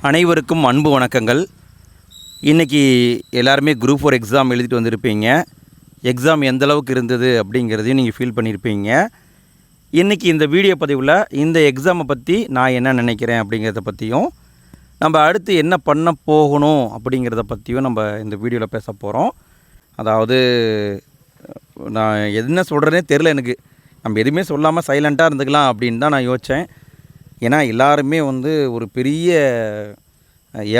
அனைவருக்கும் அன்பு வணக்கங்கள். இன்றைக்கி எல்லாருமே குரூப் 4 எக்ஸாம் எழுதிட்டு வந்திருப்பீங்க. எக்ஸாம் எந்த அளவுக்கு இருந்தது அப்படிங்கிறதையும் நீங்கள் ஃபீல் பண்ணியிருப்பீங்க. இன்றைக்கி இந்த வீடியோ பதிவில் இந்த எக்ஸாமை பற்றி நான் என்ன நினைக்கிறேன் அப்படிங்கிறத பற்றியும், நம்ம அடுத்து என்ன பண்ண போகணும் அப்படிங்கிறத பற்றியும் நம்ம இந்த வீடியோவில் பேச போகிறோம். அதாவது நான் என்ன சொல்கிறேனே தெரில, எனக்கு நம்ம எதுவுமே சொல்லாமல் சைலண்ட்டாக இருந்துக்கலாம் அப்படின்னு தான் நான் யோசித்தேன். ஏன்னா எல்லாருமே ஒரு பெரிய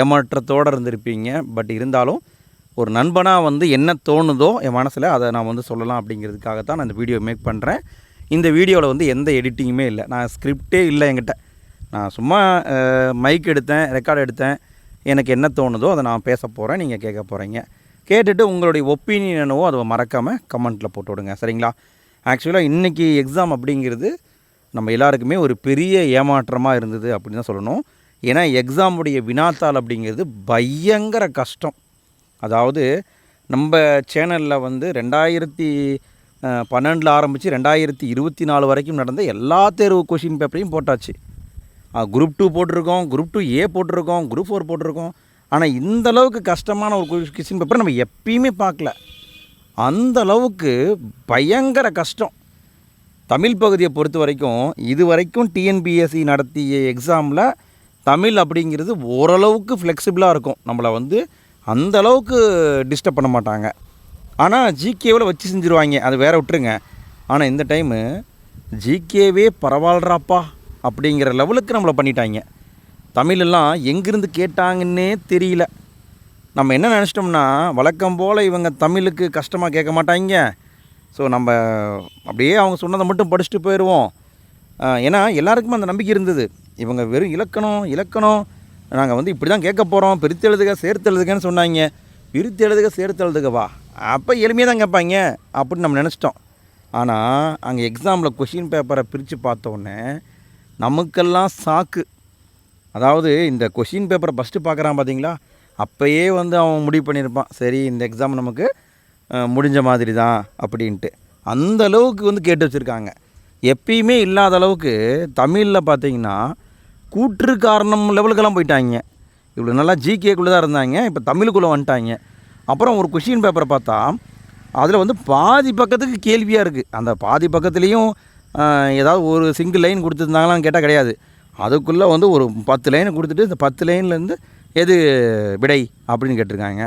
ஏமாற்றத்தோடு இருந்திருப்பீங்க. பட் இருந்தாலும் ஒரு நண்பனாக என்ன தோணுதோ என் மனசில் அதை நான் சொல்லலாம் அப்படிங்கிறதுக்காகத்தான் நான் இந்த வீடியோ மேக் பண்ணுறேன். இந்த வீடியோவில் எந்த எடிட்டிங்குமே இல்லை, நான் ஸ்கிரிப்டே இல்லை என்கிட்ட. நான் சும்மா மைக் எடுத்தேன், ரெக்கார்டு எடுத்தேன், எனக்கு என்ன தோணுதோ அதை நான் பேச போகிறேன், நீங்கள் கேட்க போகிறீங்க. கேட்டுட்டு உங்களுடைய ஒப்பீனியன் என்னவோ அதை மறக்காமல் கமெண்ட்டில் போட்டு விடுங்க, சரிங்களா? ஆக்சுவலாக இன்றைக்கி எக்ஸாம் அப்படிங்கிறது நம்ம எல்லாருக்குமே ஒரு பெரிய ஏமாற்றமாக இருந்தது அப்படின்னு தான் சொல்லணும். ஏன்னா எக்ஸாமுடைய வினாத்தாள் அப்படிங்கிறது பயங்கர கஷ்டம். அதாவது நம்ம சேனலில் 2012 ஆரம்பித்து 2024 வரைக்கும் நடந்த எல்லா தேர்வு கொஷின் பேப்பரையும் போட்டாச்சு. குரூப் 2 போட்டிருக்கோம், குரூப் 2A போட்டிருக்கோம், குரூப் 4 போட்டிருக்கோம். ஆனால் இந்தளவுக்கு கஷ்டமான ஒரு கொஷின் பேப்பரை நம்ம எப்பயுமே பார்க்கல. அந்தளவுக்கு பயங்கர கஷ்டம். தமிழ் பகுதியை பொறுத்த வரைக்கும் இது வரைக்கும் டிஎன்பிஎஸ்சி நடத்திய எக்ஸாமில் தமிழ் அப்படிங்கிறது ஓரளவுக்கு ஃப்ளெக்சிபிளாக இருக்கும். நம்மளை அந்தளவுக்கு டிஸ்டர்ப் பண்ண மாட்டாங்க. ஆனால் ஜிகேவில் வச்சு செஞ்சுருவாங்க, அது வேறு விட்டுருங்க. ஆனால் இந்த டைமு ஜிகேவே பரவாயில்றாப்பா அப்படிங்கிற லெவலுக்கு நம்மளை பண்ணிட்டாங்க. தமிழெல்லாம் எங்கேருந்து கேட்டாங்கன்னே தெரியல. நம்ம என்ன நினச்சிட்டோம்னா, வழக்கம் போல் இவங்க தமிழுக்கு கஷ்டமாக கேட்க மாட்டாங்க, ஸோ நம்ம அப்படியே அவங்க சொன்னதை மட்டும் படிச்சுட்டு போயிடுவோம். ஏன்னா எல்லாருக்குமே அந்த நம்பிக்கை இருந்தது. இவங்க வெறும் இலக்கணம் நாங்கள் இப்படி தான் கேட்க போகிறோம், பிரித்து எழுதுக சேர்த்து எழுதுகன்னு சொன்னாங்க. பிரித்து எழுதுக சேர்த்து எழுதுகவா, அப்போ எளிமையாக தான் கேட்பாங்க அப்படின்னு நம்ம நினச்சிட்டோம். ஆனால் அங்கே எக்ஸாமில் கொஷின் பேப்பரை பிரித்து பார்த்தோன்னே நமக்கெல்லாம் சாக்கு. அதாவது இந்த கொஷின் பேப்பரை ஃபஸ்ட்டு பார்க்குறான் பார்த்தீங்களா, அப்போயே அவன் முடிவு பண்ணியிருப்பான், சரி இந்த எக்ஸாம் நமக்கு முடிஞ்ச மாதிரி தான் அப்படின்ட்டு. அந்த அளவுக்கு கேட்டு வச்சுருக்காங்க. எப்பயுமே இல்லாத அளவுக்கு தமிழில் பார்த்திங்கன்னா கூற்று காரணம் லெவலுக்கெல்லாம் போயிட்டாங்க. இவ்வளோ நல்லா ஜிகேக்குள்ளே தான் இருந்தாங்க, இப்போ தமிழுக்குள்ளே வந்துட்டாங்க. அப்புறம் ஒரு கொஷின் பேப்பரை பார்த்தா அதில் பாதி பக்கத்துக்கு கேள்வியாக இருக்குது. அந்த பாதி பக்கத்துலேயும் ஏதாவது ஒரு சிங்கிள் லைன் கொடுத்துருந்தாங்களான்னு கேட்டால் கிடையாது. அதுக்குள்ளே ஒரு 10 லைன் கொடுத்துட்டு இந்த 10 லைன்லேருந்து எது விடை அப்படின்னு கேட்டிருக்காங்க.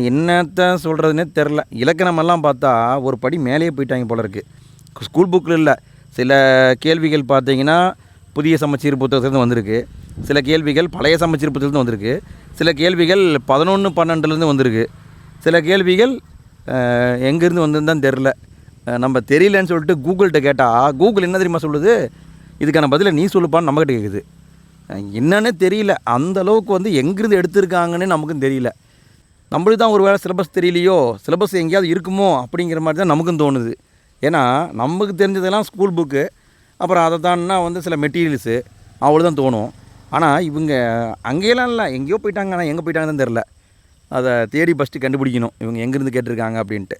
என்னத்த சொல்கிறதுனே தெரில. இலக்கணமெல்லாம் பார்த்தா ஒரு படி மேலேயே போயிட்டாங்க போல இருக்குது. ஸ்கூல் புக்கில் இல்லை, சில கேள்விகள் பார்த்திங்கன்னா புதிய சமச்சீர் புத்தகத்துலேருந்து வந்திருக்கு, சில கேள்விகள் பழைய சமச்சீர் புத்தகத்துலேருந்து வந்திருக்கு, சில கேள்விகள் 11-12 வந்திருக்கு, சில கேள்விகள் எங்கேருந்து வந்திருந்தான்னு தெரில. நம்ம தெரியலன்னு சொல்லிட்டு கூகுள்கிட்ட கேட்டால் கூகுள் என்ன தெரியுமா சொல்லுது, இதுக்கான பதிலை நீ சொல்லுப்பான்னு நம்மக்கிட்ட கேட்குது. என்னன்னே தெரியல. அந்தளவுக்கு எங்கேருந்து எடுத்திருக்காங்கன்னு நமக்கும் தெரியல. நம்மளுக்கு தான் ஒரு வேளை சிலபஸ் தெரியலையோ, சிலபஸ் எங்கேயாவது இருக்குமோ அப்படிங்கிற மாதிரி தான் நமக்கும் தோணுது. ஏன்னா நமக்கு தெரிஞ்சதெல்லாம் ஸ்கூல் புக்கு, அப்புறம் அதை தான்னா சில மெட்டீரியல்ஸு, அவ்வளோதான் தோணும். ஆனால் இவங்க அங்கேயெல்லாம் இல்லை, எங்கேயோ போயிட்டாங்க. ஆனால் எங்கே போயிட்டாங்கன்னு தெரில. அதை தேடி ஃபஸ்ட்டு கண்டுபிடிக்கணும் இவங்க எங்கேருந்து கேட்டிருக்காங்க அப்படின்ட்டு.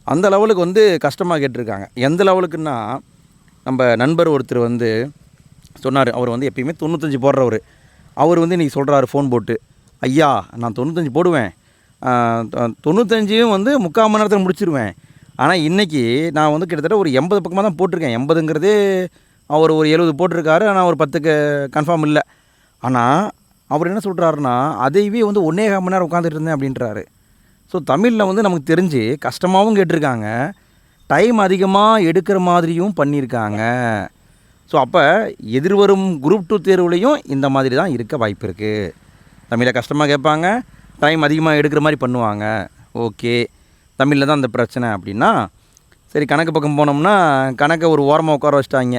அந்த லெவலுக்கு கஷ்டமாக கேட்டிருக்காங்க. எந்த லெவலுக்குன்னா, நம்ம நண்பர் ஒருத்தர் சொன்னார். அவர் எப்பயுமே 95 போடுறவர். அவர் இன்றைக்கி சொல்கிறாரு ஃபோன் போட்டு, ஐயா நான் 95 போடுவேன், 95 முக்கால் மணி நேரத்தில் முடிச்சிடுவேன். ஆனால் இன்றைக்கி நான் கிட்டத்தட்ட ஒரு 80 பக்கமாக தான் போட்டிருக்கேன். 80ங்கிறதே அவர் ஒரு 70 போட்டிருக்காரு. ஆனால் ஒரு 10க்கு கன்ஃபார்ம் இல்லை. ஆனால் அவர் என்ன சொல்கிறாருன்னா, அதையவே 1.25 மணி நேரம் உட்காந்துட்டு இருந்தேன் அப்படின்றாரு. ஸோ தமிழில் நமக்கு தெரிஞ்சு கஷ்டமாகவும் கேட்டிருக்காங்க, டைம் அதிகமாக எடுக்கிற மாதிரியும் பண்ணியிருக்காங்க. ஸோ அப்போ எதிர்வரும் குரூப் 2 தேர்வுலையும் இந்த மாதிரி தான் இருக்க வாய்ப்பு இருக்குது. தமிழை கஷ்டமாக கேட்பாங்க, டைம் அதிகமாக எடுக்கிற மாதிரி பண்ணுவாங்க. ஓகே, தமிழில் தான் அந்த பிரச்சனை அப்படின்னா சரி. கணக்கு பக்கம் போனோம்னா கணக்கை ஒரு ஓரமாக உட்கார வச்சிட்டாங்க.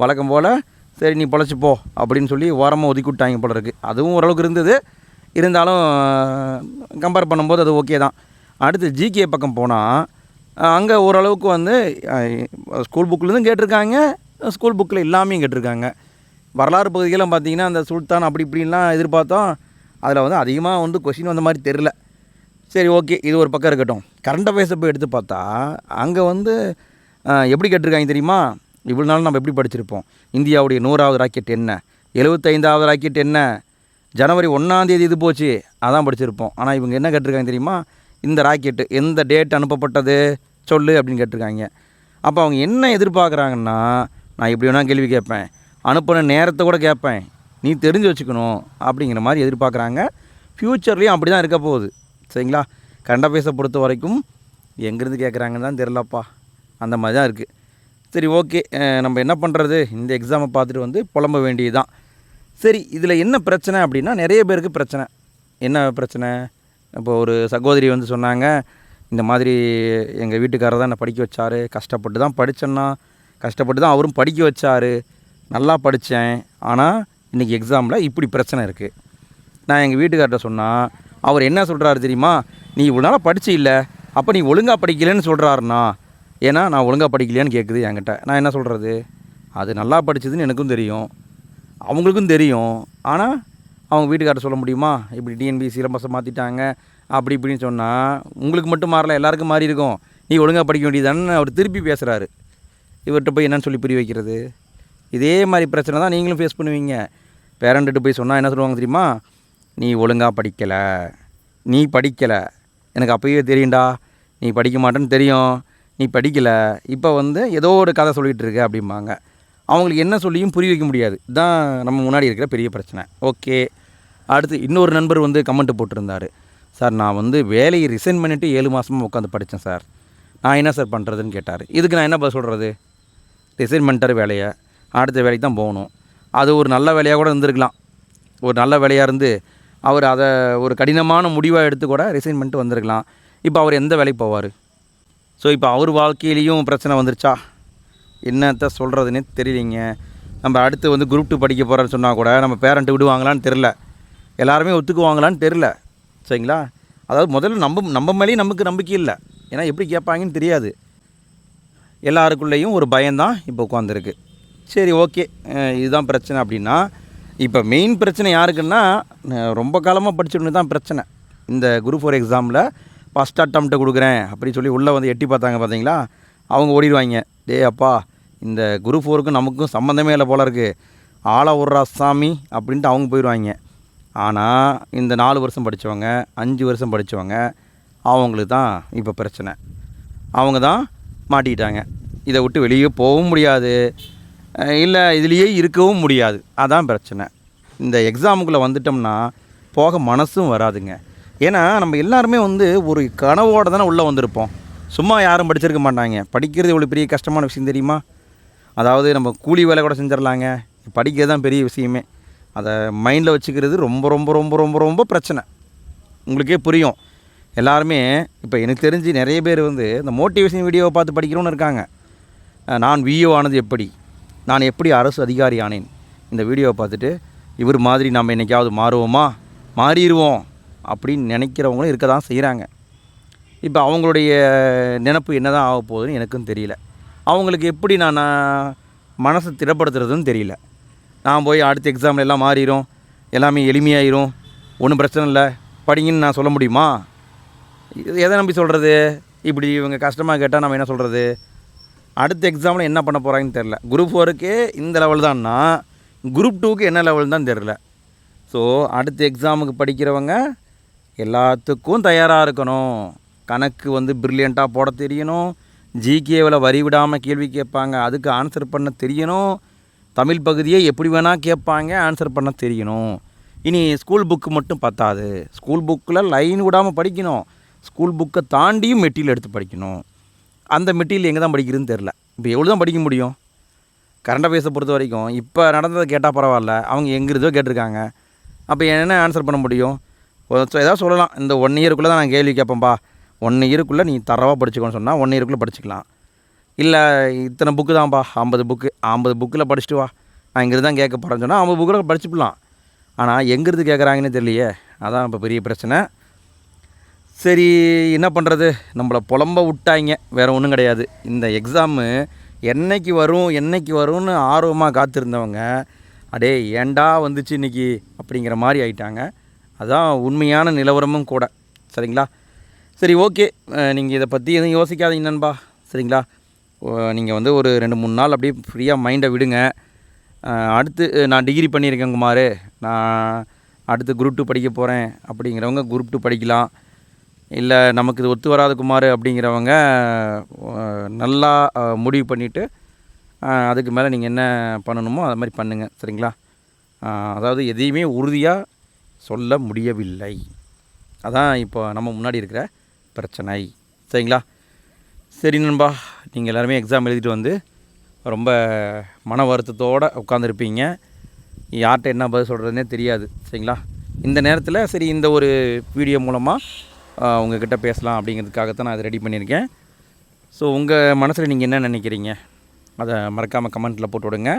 வழக்கம் போல் சரி நீ பொழைச்சிப்போ அப்படின்னு சொல்லி ஓரமாக ஒதுக்கி விட்டாங்க போல இருக்குது. அதுவும் ஓரளவுக்கு இருந்தது. இருந்தாலும் கம்பேர் பண்ணும்போது அது ஓகே தான். அடுத்து ஜிகே பக்கம் போனால் அங்கே ஓரளவுக்கு ஸ்கூல் புக்கிலேருந்து கேட்டிருக்காங்க, ஸ்கூல் புக்கில் இல்லாமையும் கேட்டிருக்காங்க. வரலாறு பகுதிகள்லாம் பார்த்திங்கன்னா அந்த சுல்தான் அப்படி இப்படின்லாம் எதிர்பார்த்தோம். அதில் அதிகமாக கொஷின் வந்த மாதிரி தெரில. சரி ஓகே, இது ஒரு பக்கம் இருக்கட்டும். கரண்ட் அஃபேர்ஸை போய் எடுத்து பார்த்தா அங்கே எப்படி கேட்டிருக்காங்க தெரியுமா? இவ்வளோ நாள் நம்ம எப்படி படிச்சிருப்போம், இந்தியாவுடைய 100வது ராக்கெட் என்ன, 75வது ராக்கெட் என்ன, ஜனவரி 1ஆம் தேதி இது போச்சு, அதான் படிச்சிருப்போம். ஆனால் இவங்க என்ன கேட்டிருக்காங்க தெரியுமா? இந்த ராக்கெட்டு எந்த டேட் அனுப்பப்பட்டது சொல்லு அப்படின்னு கேட்டிருக்காங்க. அப்போ அவங்க என்ன எதிர்பார்க்குறாங்கன்னா, நான் இப்படி வேணால் கேள்வி கேட்பேன், அனுப்பின நேரத்தை கூட கேட்பேன், நீ தெரிஞ்சு வச்சுக்கணும் அப்படிங்கிற மாதிரி எதிர்பார்க்குறாங்க. ஃப்யூச்சர்லேயும் அப்படி தான் இருக்க போகுது. சரிங்களா? கரண்ட் அஃபேர்ஸை பொறுத்த வரைக்கும் எங்கேருந்து கேட்குறாங்கன்னு தான் தெரிலப்பா, அந்த மாதிரி தான் இருக்குது. சரி, ஓகே, நம்ம என்ன பண்ணுறது? இந்த எக்ஸாமை பார்த்துட்டு வந்து புலம்ப வேண்டியது தான். சரி, இதில் என்ன பிரச்சனை அப்படின்னா, நிறைய பேருக்கு பிரச்சனை. என்ன பிரச்சனை? இப்போ ஒரு சகோதரி வந்து சொன்னாங்க, இந்த மாதிரி எங்கள் வீட்டுக்காரர் தான் என்னை படிக்க வச்சார், கஷ்டப்பட்டு தான் படித்தேன்னா, கஷ்டப்பட்டு தான் அவரும் படிக்க வச்சார், நல்லா படித்தேன், ஆனால் இன்றைக்கி எக்ஸாமில் இப்படி பிரச்சனை இருக்குது. நான் எங்கள் வீட்டுக்கார்ட்ட சொன்னால் அவர் என்ன சொல்கிறாரு தெரியுமா? நீ இவ்வளோ நாளாக படிச்சு இல்லை, அப்போ நீ ஒழுங்காக படிக்கலைன்னு சொல்கிறாருண்ணா. ஏன்னா நான் ஒழுங்காக படிக்கலையான்னு கேட்குது என்கிட்ட. நான் என்ன சொல்கிறது? அது நல்லா படிச்சதுன்னு எனக்கும் தெரியும், அவங்களுக்கும் தெரியும். ஆனால் அவங்க வீட்டுக்கார்ட்ட சொல்ல முடியுமா? இப்படி டிஎன்பிஎஸ்சி சிலபஸை மாற்றிட்டாங்க அப்படி இப்படின்னு சொன்னால் உங்களுக்கு மட்டும் மாறல, எல்லாருக்கும் மாறி இருக்கும், நீ ஒழுங்காக படிக்க வேண்டியதானு அவர் திருப்பி பேசுகிறாரு. இவர்கிட்ட போய் என்னன்னு சொல்லி புரிய வைக்கிறது? இதே மாதிரி பிரச்சனை தான் நீங்களும் ஃபேஸ் பண்ணுவீங்க. பேரண்ட்டு போய் சொன்னால் என்ன சொல்லுவாங்க தெரியுமா? நீ ஒழுங்காக படிக்கலை, நீ படிக்கலை, எனக்கு அப்போயே தெரியும்டா, நீ படிக்க மாட்டேன்னு தெரியும், நீ படிக்கலை, இப்போ வந்து ஏதோ ஒரு கதை சொல்லிகிட்டு இருக்க அப்படிம்பாங்க. அவங்களுக்கு என்ன சொல்லியும் புரிய வைக்க முடியாது. இதுதான் நம்ம முன்னாடி இருக்கிற பெரிய பிரச்சனை. ஓகே, அடுத்து இன்னொரு நண்பர் வந்து கமெண்ட் போட்டிருந்தார். சார், நான் வந்து வேலையை ரிசைன் பண்ணிவிட்டு 7 மாதமாக உட்காந்து படித்தேன் சார், நான் என்ன சார் பண்ணுறதுன்னு கேட்டார். இதுக்கு நான் என்ன சொல்கிறது? ரிசைன் பண்ணிட்டார் வேலையை, அடுத்த வேலைக்கு தான் போகணும். அது ஒரு நல்ல வேலையாக கூட இருந்திருக்கலாம். ஒரு நல்ல வேலையாக இருந்து அவர் அதை ஒரு கடினமான முடிவாக எடுத்து கூட ரிசைன் பண்ணிட்டு வந்திருக்கலாம். இப்போ அவர் எந்த வேலைக்கு போவார்? ஸோ இப்போ அவர் வாழ்க்கையிலையும் பிரச்சனை வந்துருச்சா? என்னத்த சொல்கிறதுனே தெரியலிங்க. நம்ம அடுத்து வந்து குரூப் 2 படிக்க போகிறேன்னு சொன்னால் கூட நம்ம பேரண்ட்டு விடுவாங்களான்னு தெரில, எல்லாருமே ஒத்துக்குவாங்களான்னு தெரில. சரிங்களா? அதாவது முதல்ல நம்ம மேலேயும் நமக்கு நம்பிக்கை இல்லை. ஏன்னா எப்படி கேட்பாங்கன்னு தெரியாது. எல்லாருக்குள்ளேயும் ஒரு பயம்தான் இப்போ உட்காந்துருக்கு. சரி, ஓகே, இதுதான் பிரச்சனை அப்படின்னா, இப்போ மெயின் பிரச்சனை யாருக்குன்னா, ரொம்ப காலமாக படிச்சுட்டு தான் பிரச்சனை. இந்த குரூப் 4 எக்ஸாமில் ஃபஸ்ட் அட்டம்ப்ட்டை கொடுக்குறேன் அப்படின்னு சொல்லி உள்ளே வந்து எட்டி பார்த்தாங்க பார்த்தீங்களா, அவங்க ஓடிடுவாங்க. டே அப்பா, இந்த குரூப் 4க்கும் நமக்கும் சம்மந்தமே இல்லை போல இருக்குது, ஆளை விட்றா சாமி அப்படின்ட்டு அவங்க போயிடுவாங்க. ஆனால் இந்த 4 வருஷம் படித்தவங்க, 5 வருஷம் படித்தவங்க, அவங்களுக்கு தான் இப்போ பிரச்சனை. அவங்க தான் மாட்டிக்கிட்டாங்க. இதை விட்டு வெளியே போகவும் முடியாது, இல்லை இதுலேயே இருக்கவும் முடியாது. அதான் பிரச்சனை. இந்த எக்ஸாமுக்குள்ளே வந்துட்டோம்னா போக மனசும் வராதுங்க. ஏன்னா நம்ம எல்லாருமே வந்து ஒரு கனவோடு தானே உள்ளே வந்திருப்போம். சும்மா யாரும் படிச்சிருக்க மாட்டாங்க. படிக்கிறது இவ்வளோ பெரிய கஷ்டமான விஷயம் தெரியுமா? அதாவது நம்ம கூலி வேலை கூட செஞ்சிடலாங்க, படிக்கிறது தான் பெரிய விஷயமே. அதை மைண்டில் வச்சுக்கிறது ரொம்ப ரொம்ப ரொம்ப ரொம்ப ரொம்ப பிரச்சனை. உங்களுக்கே புரியும். எல்லாருமே இப்போ எனக்கு தெரிஞ்சு நிறைய பேர் வந்து இந்த மோட்டிவேஷன் வீடியோவை பார்த்து படிக்கிறோன்னு இருக்காங்க. நான் விஓ ஆனது எப்படி, நான் எப்படி அரசு அதிகாரி ஆனேன், இந்த வீடியோவை பார்த்துட்டு இவர் மாதிரி நம்ம என்றைக்காவது மாறுவோமா, மாறிடுவோம் அப்படின்னு நினைக்கிறவங்களும் இருக்க தான் செய்கிறாங்க. இப்போ அவங்களுடைய நினப்பு என்ன தான் ஆக போகுதுன்னு எனக்கும் தெரியல. அவங்களுக்கு எப்படி நான் மனசை திடப்படுத்துறதுன்னு தெரியல. நான் போய் அடுத்த எக்ஸாமில் எல்லாம் மாறிடும், எல்லாமே எளிமையாயிரும், ஒன்றும் பிரச்சனை இல்லை, படிங்கன்னு நான் சொல்ல முடியுமா? எதை நம்பி சொல்கிறது? இப்படி இவங்க கஷ்டமாக கேட்டால் நம்ம என்ன சொல்கிறது? அடுத்த எக்ஸாமில் என்ன பண்ண போகிறாங்கன்னு தெரில. குரூப் 4க்கே இந்த லெவல் தான்னா குரூப் 2க்கு என்ன லெவல் தான் தெரில. ஸோ அடுத்த எக்ஸாமுக்கு படிக்கிறவங்க எல்லாத்துக்கும் தயாராக இருக்கணும். கணக்கு வந்து ப்ரில்லியண்ட்டாக போட தெரியணும், ஜிகேவில் வரி விடாமல் கேள்வி கேட்பாங்க, அதுக்கு ஆன்சர் பண்ண தெரியணும், தமிழ் பகுதியை எப்படி வேணால் கேட்பாங்க, ஆன்சர் பண்ண தெரியணும். இனி ஸ்கூல் புக்கு மட்டும் பத்தாது, ஸ்கூல் புக்கில் லைன் விடாமல் படிக்கணும், ஸ்கூல் புக்கை தாண்டியும் மெட்டீரியல் எடுத்து படிக்கணும். அந்த மெட்டீரியல் எங்கே தான் படிக்கிறதுன்னு தெரில. இப்போ எவ்வளோ தான் படிக்க முடியும்? கரண்ட் அஃபேர்ஸை பொறுத்த வரைக்கும் இப்போ நடந்ததை கேட்டால் பரவாயில்ல, அவங்க எங்கிருந்தோ கேட்டிருக்காங்க. அப்போ என்ன ஆன்சர் பண்ண முடியும்? ஏதாவது சொல்லலாம், இந்த 1 இயருக்குள்ளே தான் நான் கேள்வி கேட்பேன்ப்பா, 1 இயருக்குள்ளே நீ தரவாக படிச்சுக்கோன்னு சொன்னால் 1 இயருக்குள்ளே படிச்சுக்கலாம். இல்லை இத்தனை புக்கு தான்ப்பா, 50 புக்கு, 50 புக்கில் படிச்சுட்டு வா, நான் இங்கிருந்து தான் கேட்க போகிறேன்னு சொன்னால் 50 புக்கில் படிச்சுக்கலாம். ஆனால் எங்கிருந்து கேட்குறாங்கன்னு தெரியலையே, அதான் இப்போ பெரிய பிரச்சனை. சரி, என்ன பண்ணுறது? நம்மளை புலம்ப விட்டாங்க, வேறு ஒன்றும் கிடையாது. இந்த எக்ஸாமு என்னைக்கு வரும்னு ஆர்வமாக காத்திருந்தவங்க, அடே ஏண்டா வந்துச்சு இன்றைக்கி அப்படிங்கிற மாதிரி ஆயிட்டாங்க. அதுதான் உண்மையான நிலவரமும் கூட. சரிங்களா? சரி, ஓகே, நீங்கள் இதை பற்றி எதுவும் யோசிக்காதீங்க நண்பா. சரிங்களா? நீங்கள் வந்து ஒரு 2-3 நாள் அப்படியே ஃப்ரீயாக மைண்டை விடுங்க. அடுத்து நான் டிகிரி பண்ணியிருக்கேன் குமார், நான் அடுத்து குரூப் 2 படிக்க போகிறேன் அப்படிங்கிறவங்க குரூப் 2 படிக்கலாம். இல்லை நமக்கு இது ஒத்து வராது குமார் அப்படிங்கிறவங்க நல்லா முடிவு பண்ணிவிட்டு அதுக்கு மேலே நீங்கள் என்ன பண்ணணுமோ அது மாதிரி பண்ணுங்கள். சரிங்களா? அதாவது எதையுமே உறுதியாக சொல்ல முடியவில்லை. அதான் இப்போ நம்ம முன்னாடி இருக்கிற பிரச்சனை. சரிங்களா? சரி நண்பா, நீங்கள் எல்லாருமே எக்ஸாம் எழுதிட்டு வந்து ரொம்ப மன வருத்தத்தோடு உட்காந்துருப்பீங்க. யார்கிட்ட என்ன பதில் சொல்கிறதுனே தெரியாது. சரிங்களா? இந்த நேரத்தில் சரி இந்த ஒரு வீடியோ மூலமாக உங்கள்கிட்ட பேசலாம் அப்படிங்கிறதுக்காகத்தான் நான் அதை ரெடி பண்ணியிருக்கேன். ஸோ உங்கள் மனசில் நீங்கள் என்ன நினைக்கிறீங்க அதை மறக்காமல் கமெண்ட்டில் போட்டு விடுங்க.